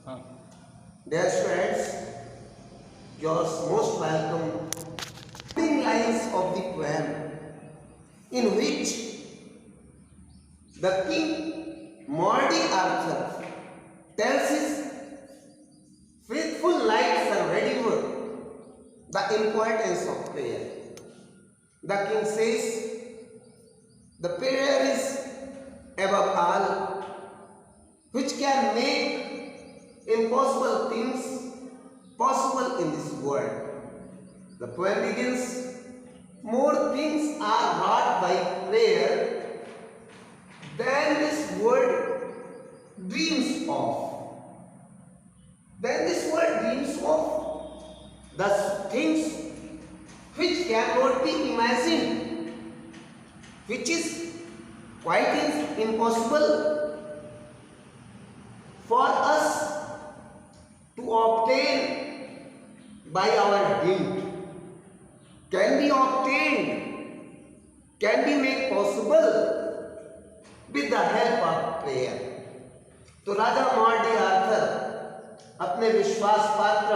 Dear students, you're most welcome. Opening lines of the poem in which the King Mordy Arthur tells his faithful knights and Rediver the importance of prayer. The king says, the prayer is above all, which can make impossible things possible in this world. The poem begins, more things are wrought by prayer than this world dreams of. The things which cannot be imagined, which is quite impossible for us to obtain by our deed, can be obtained, can be made possible with the help of prayer. तो राजा मॉर्डी Arthur अपने विश्वास पात्र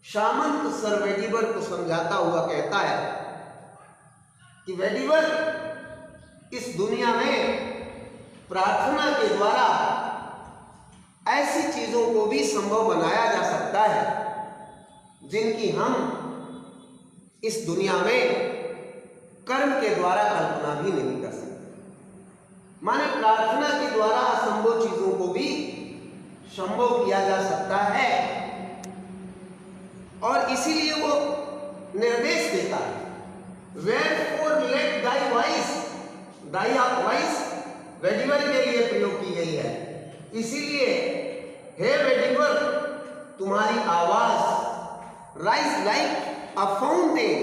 सामंत sir वेडिवर को समझाता हुआ कहता है कि वेडिवर, इस दुनिया में प्रार्थना के द्वारा ऐसी चीजों को भी संभव बनाया जा सकता है जिनकी हम इस दुनिया में कर्म के द्वारा कल्पना भी नहीं कर सकते। माने प्रार्थना के द्वारा असंभव चीजों को भी संभव किया जा सकता है, और इसीलिए वो निर्देश देता है, Wherefore let thy voice, thy voice वेडिवर के लिए प्रयोग की गई है। इसीलिए हे वेडिवर, तुम्हारी आवाज rise like a fountain,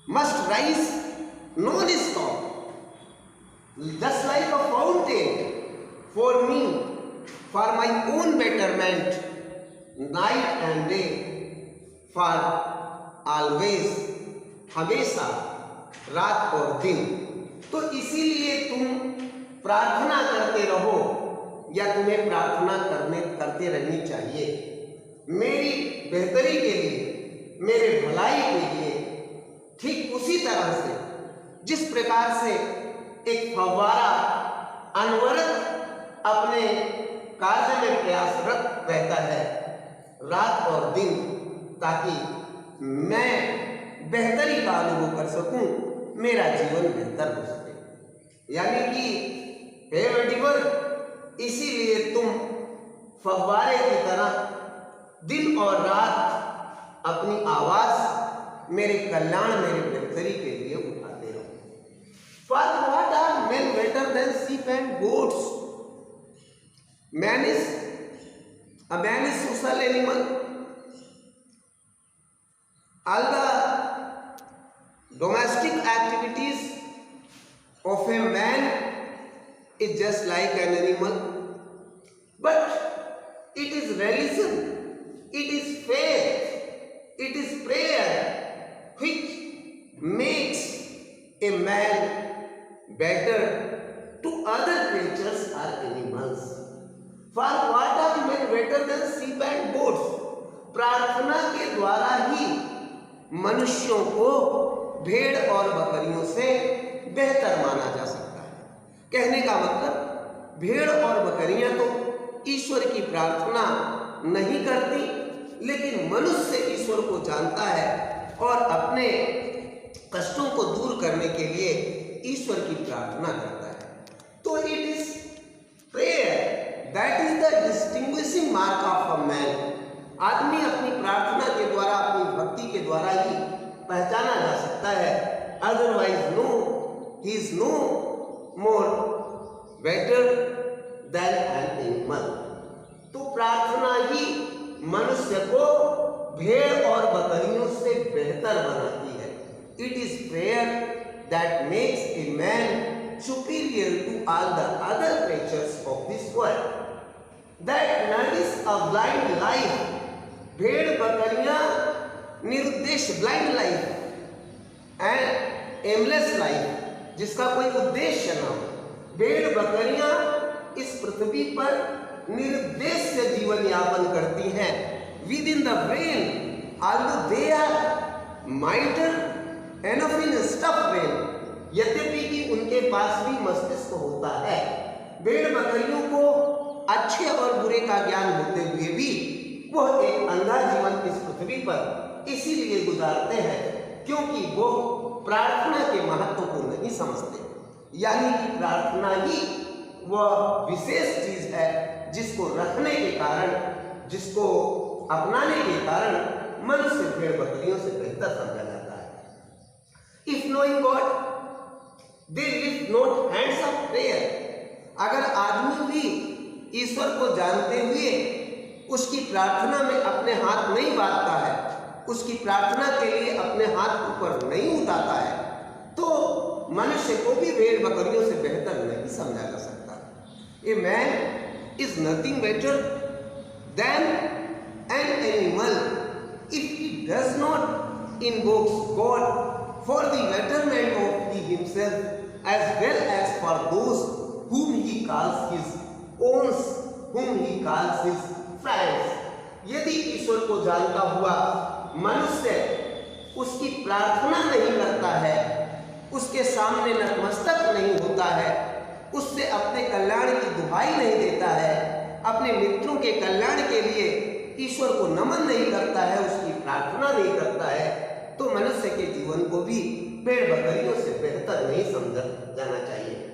must rise non stop, just like a fountain for me, for my own betterment, night and day, for always, हमेशा, रात और दिन। तो इसीलिए तुम प्रार्थना करते रहो, या तुम्हें प्रार्थना करते रहनी चाहिए, मेरी बेहतरी के लिए, मेरे भलाई के लिए। ठीक उसी तरह से जिस प्रकार से एक फव्वारा अनवरत अपने कार्य में प्रयासरत रहता है रात और दिन, ताकि मैं बेहतरी का अनुभव कर सकूं, मेरा जीवन बेहतर हो सके। यानी कि हे वेडिवर, इसीलिए तुम फव्वारे की तरह दिन और रात अपनी आवाज मेरे कल्याण, मेरे बेहतरी के लिए उठाते रहो। For what are men better than sheep and goats? A man is social animal. All the domestic activities of a man is just like an animal, but it is religion, it is faith, it is prayer which makes a man better to other creatures or animals. For what are men better than sheep and goats? प्रार्थना के द्वारा ही मनुष्यों को भेड़ और बकरियों से बेहतर माना जा सकता है। कहने का मतलब, भेड़ और बकरियां तो ईश्वर की प्रार्थना नहीं करती, लेकिन मनुष्य ईश्वर को जानता है और अपने कष्टों को दूर करने के लिए ईश्वर की प्रार्थना करता है। तो it is prayer that is the distinguishing mark of a man. आदमी अपनी प्रार्थना के द्वारा, अपनी भक्ति के द्वारा ही पहचाना जा सकता है, otherwise no, he is no more better than an animal. तो प्रार्थना ही मनुष्य को भेड़ और बकरियों से बेहतर बनाती है। It is prayer that makes a man superior to all the other creatures of this world, that nourish a blind life. भेड़ बकरियां निरुद्देश्य, blind life and aimless life, जिसका कोई उद्देश्य ना हो। भेड़ बकरियां इस पृथ्वी पृथ्वी पर निर्देश्य जीवन यापन करती हैं। With in the brain although they are mightier enough in stuffed brain, यद्यपि कि उनके पास भी मस्तिष्क होता है। भेड़ बकरियों को अच्छे और बुरे का ज्ञान होते हुए भी वह एक अंधा जीवन इस पृथ्वी पर इसीलिए गुजारते हैं क्योंकि वो प्रार्थना के महत्व को नहीं समझते। यानी कि प्रार्थना ही वह विशेष चीज है जिसको रखने के कारण, जिसको अपनाने के कारण मनुष्य भेड़ बकरियों से बेहतर समझा जाता है। If knowing God they lift not hands of prayer. अगर आदमी भी ईश्वर को जानते हुए उसकी प्रार्थना में अपने हाथ नहीं बांधता है, उसकी प्रार्थना के लिए अपने हाथ ऊपर नहीं उठाता है, तो मनुष्य को भी भेड़ बकरियों से बेहतर नहीं समझा जा सकता। A man is nothing better than an animal if he does not invoke God for the betterment of he himself as well as for those whom he calls his own, whom he calls his friends। यदि ईश्वर को जानता हुआ मनुष्य उसकी प्रार्थना नहीं करता है, उसके सामने नतमस्तक नहीं होता है, उससे अपने कल्याण की दुहाई नहीं देता है, अपने मित्रों के कल्याण के लिए ईश्वर को नमन नहीं करता है, उसकी प्रार्थना नहीं करता है, तो मनुष्य के जीवन को भी भेड़ बकरियों से बेहतर नहीं समझा जाना चाहिए।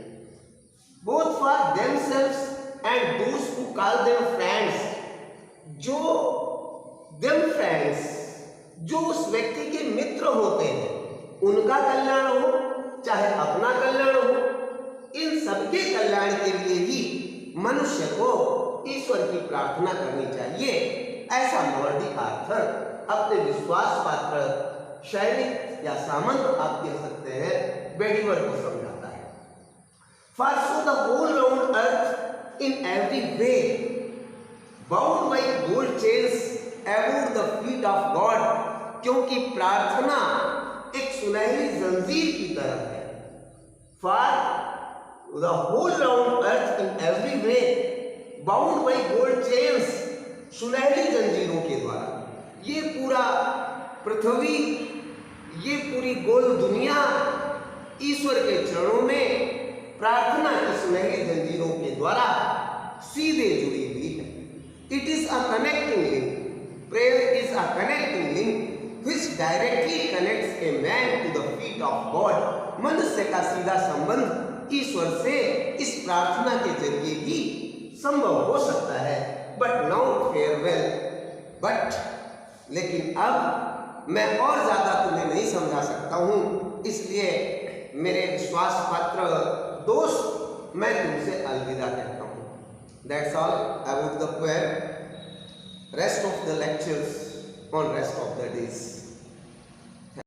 Both for themselves and those who call them friends, जो them friends, जो उस व्यक्ति के मित्र होते हैं, उनका कल्याण हो चाहे अपना कल्याण हो, इन सबके कल्याण के लिए ही मनुष्य को ईश्वर की प्रार्थना करनी चाहिए। ऐसा नॉर्डिक आर्थर अपने विश्वास पात्र सैनिक या सामंत आप कह सकते हैं बेडीवर को समझाता है। For so the whole round earth in every way bound by gold chains about the feet of God, क्योंकि प्रार्थना एक सुनहरी जंजीर की तरह है। For the whole round earth in every way bound by gold chains, सुनहरी जंजीरों के द्वारा ये पूरा पृथ्वी, ये पूरी गोल दुनिया ईश्वर के चरणों में प्रार्थना की सुनहरी जंजीरों के द्वारा सीधे जुड़ी हुई है। It is a connecting link, prayer is a connecting link which directly connects a man to the feet of God। मनुष्य का सीधा संबंध ईश्वर से इस प्रार्थना के जरिए ही संभव हो सकता है। बट नाउ फेयरवेल, बट लेकिन अब मैं और ज्यादा तुम्हें नहीं समझा सकता हूँ, इसलिए मेरे विश्वास पात्र दोस्त, मैं तुमसे अलविदा कहता हूँ। That's all about the poem. Rest of the lectures on rest of the days.